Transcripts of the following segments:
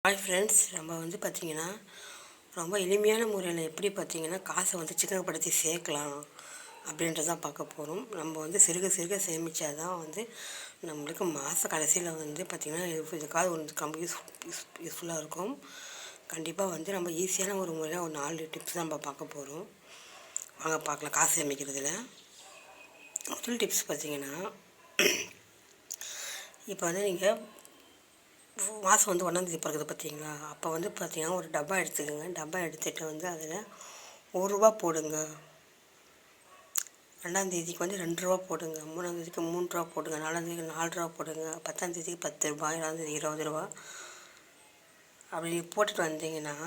Hi friends, நம்ம பார்த்திங்கன்னா ரொம்ப எளிமையான முறையில் எப்படி பார்த்திங்கன்னா காசை சிக்கனப்படுத்தி சேர்க்கலாம் அப்படின்றதான் பார்க்க போகிறோம். நம்ம சிறுக சிறுக சேமித்தா தான் நம்மளுக்கு மாத கடைசியில் பார்த்திங்கன்னா இதுக்காக ரொம்ப யூஸ்ஃபுல்லாக இருக்கும். கண்டிப்பாக நம்ம ஈஸியான ஒரு முறையில் ஒரு 4 டிப்ஸ் தான் நம்ம பார்க்க போகிறோம். வாங்க பார்க்கலாம். காசு சேமிக்கிறதுல முதல் டிப்ஸ் பார்த்திங்கன்னா, இப்போ நீங்கள் மாதம் 1ஆந்தேதி பிறகுது பார்த்தீங்களா, அப்போ பார்த்தீங்கன்னா ஒரு டப்பா எடுத்துக்கோங்க. டப்பா எடுத்துகிட்டு அதில் ரூபா போடுங்க. 2ஆந்தேதிக்கு ₹2 போடுங்க. 3ஆந்தேதிக்கு ₹3 போடுங்க. 4ஆந்தேதிக்கு ₹4 போடுங்க. 10ஆந்தேதிக்கு ₹10, 7ஆந்தேதி ₹20 அப்படி போட்டுட்டு வந்தீங்கன்னா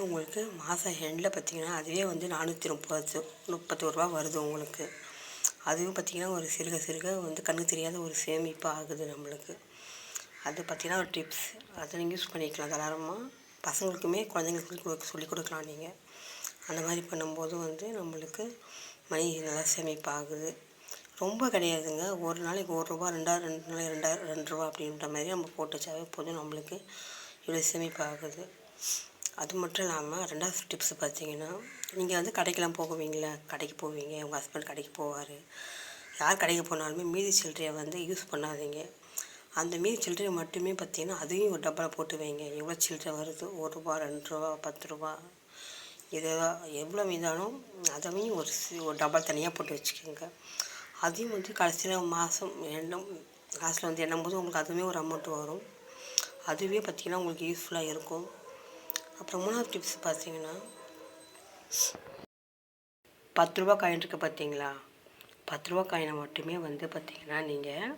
உங்களுக்கு மாதம் எண்டில் பார்த்திங்கன்னா அதுவே ₹431 வருது உங்களுக்கு. அதுவும் பார்த்திங்கன்னா ஒரு சிறுக சிறுக கண்ணுக்கு தெரியாத ஒரு சேமிப்பு ஆகுது நம்மளுக்கு. அது பார்த்திங்கன்னா ஒரு டிப்ஸ். அதை நீங்கள் யூஸ் பண்ணிக்கலாம் தாராளமாக. பசங்களுக்குமே குழந்தைங்களுக்கு சொல்லிக் கொடுக்கலாம் நீங்கள். அந்த மாதிரி பண்ணும்போது நம்மளுக்கு மணி நல்லா சேமிப்பாகுது. ரொம்ப கிடையாதுங்க. ஒரு நாளைக்கு ₹1, 2 நாளைக்கு ₹2 அப்படின்ற மாதிரி நம்ம போட்டு வச்சாவே போதும், நம்மளுக்கு இவ்வளோ சேமிப்பாகுது. அது மட்டும் இல்லாமல் 2வது டிப்ஸ் பார்த்திங்கன்னா, நீங்கள் கடைக்கெலாம் போவீங்களா, கடைக்கு போவீங்க, உங்கள் ஹஸ்பண்ட் கடைக்கு போவார். யார் கடைக்கு போனாலுமே மீதி சில்லறையை யூஸ் பண்ணாதீங்க. அந்த மீதி சில்லறையை மட்டுமே பார்த்திங்கன்னா அதையும் ஒரு டப்பாவில் போட்டு வைங்க. எவ்வளோ சில்லறை வருது, ₹1, ₹2, ₹10 இது எவ்வளோ மீதாலும் அதையும் ஒரு டப்பாவில் தனியாக போட்டு வச்சுக்கோங்க. அதையும் கடைசியில் மாதம் எண்ணும் காசில் எண்ணும்போது உங்களுக்கு அதுவுமே ஒரு அமௌண்ட்டு வரும். அதுவே பார்த்திங்கன்னா உங்களுக்கு யூஸ்ஃபுல்லாக இருக்கும். அப்புறம் 3வது டிப்ஸ் பார்த்திங்கன்னா, ₹10 காயின் இருக்குது பார்த்தீங்களா, ₹10 காயினை மட்டுமே பார்த்திங்கன்னா நீங்கள்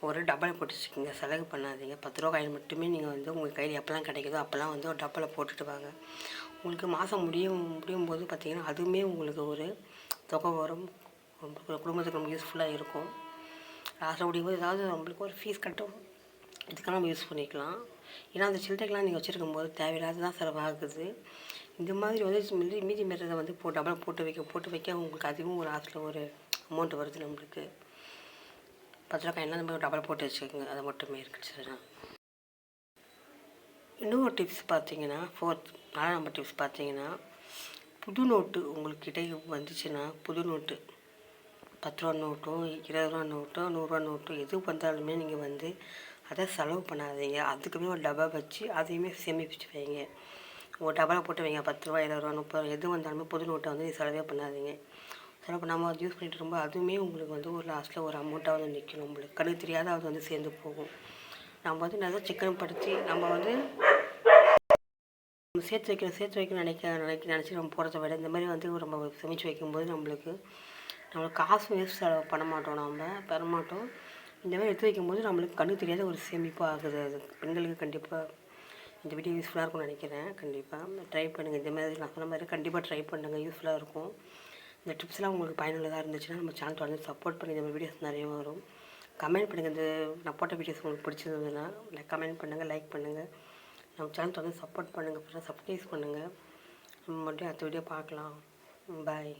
ஒரு டப்பாவில் போட்டு வச்சுக்கோங்க. செலவு பண்ணாதீங்க. ₹10 காயின் மட்டுமே நீங்கள் உங்கள் கையில் எப்போல்லாம் கிடைக்குதோ அப்போல்லாம் ஒரு டப்பாவில் போட்டுட்டு வாங்க. உங்களுக்கு மாதம் முடியும் போது பார்த்திங்கன்னா அதுவுமே உங்களுக்கு ஒரு தொகை வரும். குடும்பத்துக்கு ரொம்ப யூஸ்ஃபுல்லாக இருக்கும். லாஸ்ட்டாக முடியும் போது ஏதாவது நம்மளுக்கு ஒரு ஃபீஸ் கட்டும், இதுக்கெல்லாம் நம்ம யூஸ் பண்ணிக்கலாம். ஏன்னா அந்த சில்லறைக்கெலாம் நீங்கள் வச்சுருக்கும் போது தேவையில்லாத செலவாகுது. இந்த மாதிரி மீதி மீறதை டப்பாவில் போட்டு வைக்க உங்களுக்கு அதுவும் ஒரு லாஸ்ட்டில் ஒரு அமௌண்ட் வருது நம்மளுக்கு. ₹10 காயின்லாம் நம்ம டப்பாவில் போட்டு வச்சுக்கோங்க. அது மட்டுமே இருக்குச்சுன்னா. இன்னொரு டிப்ஸ் பார்த்திங்கன்னா, 4th நம்பர் டிப்ஸ் பார்த்திங்கன்னா, புது நோட்டு உங்கள்கிட்ட வந்துச்சுன்னா, புது நோட்டு ₹10 நோட்டோ, ₹20 நோட்டோ, ₹100 நோட்டோ எது வந்தாலுமே நீங்கள் அதை செலவு பண்ணாதீங்க. அதுக்குமே ஒரு டப்பா வச்சு அதையுமே சேமிச்சு வைங்க. ஒரு டப்பாவில் போட்டு வைங்க. ₹10, ₹20, ₹30 எது வந்தாலுமே புது நோட்டை செலவே பண்ணாதீங்க. செலவு பண்ணாமல் அது யூஸ் பண்ணிட்டு இருக்கும்போது அதுவுமே உங்களுக்கு ஒரு லாஸ்ட்டில் ஒரு அமௌண்ட்டாக நிற்கும். நம்மளுக்கு கண்ணுக்கு தெரியாத அது சேர்ந்து போகும். நம்ம நல்லா சிக்கனப்படுத்தி நம்ம சேர்த்து வைக்கணும் நினச்சி நம்ம போகிறத விட இந்த மாதிரி நம்ம சேமித்து வைக்கும்போது நம்மளுக்கு காசு வேஸ்ட் செலவு பண்ண மாட்டோம், நம்ம பெறமாட்டோம். இந்த மாதிரி எடுத்து வைக்கும்போது நம்மளுக்கு கண்ணுக்கு தெரியாத ஒரு சேமிப்பு ஆகுது. அது பெண்களுக்கு கண்டிப்பாக இந்த வீடியோ யூஸ்ஃபுல்லாக இருக்கும்னு நினைக்கிறேன். கண்டிப்பாக ட்ரை பண்ணுங்கள். இந்த மாதிரி நான் சொன்ன மாதிரி கண்டிப்பாக ட்ரை பண்ணுங்கள். யூஸ்ஃபுல்லாக இருக்கும். இந்த டிப்ஸ்லாம் உங்களுக்கு பயனுள்ளதாக இருந்துச்சுன்னா நம்ம சேனல் சப்போர்ட் பண்ணி இந்த மாதிரி வீடியோஸ் நிறைய வரும். கமெண்ட் பண்ணுங்கள். இந்த நான் போட்ட வீடியோஸ் உங்களுக்கு பிடிச்சிருந்ததுன்னா கமெண்ட் பண்ணுங்கள், லைக் பண்ணுங்கள். நம்ம சேனல் சப்போர்ட் பண்ணுங்கள், சப்ஸ்கிரைப் பண்ணுங்கள். நம்ம மட்டும் அடுத்த வீடியோ பார்க்கலாம். பாய்.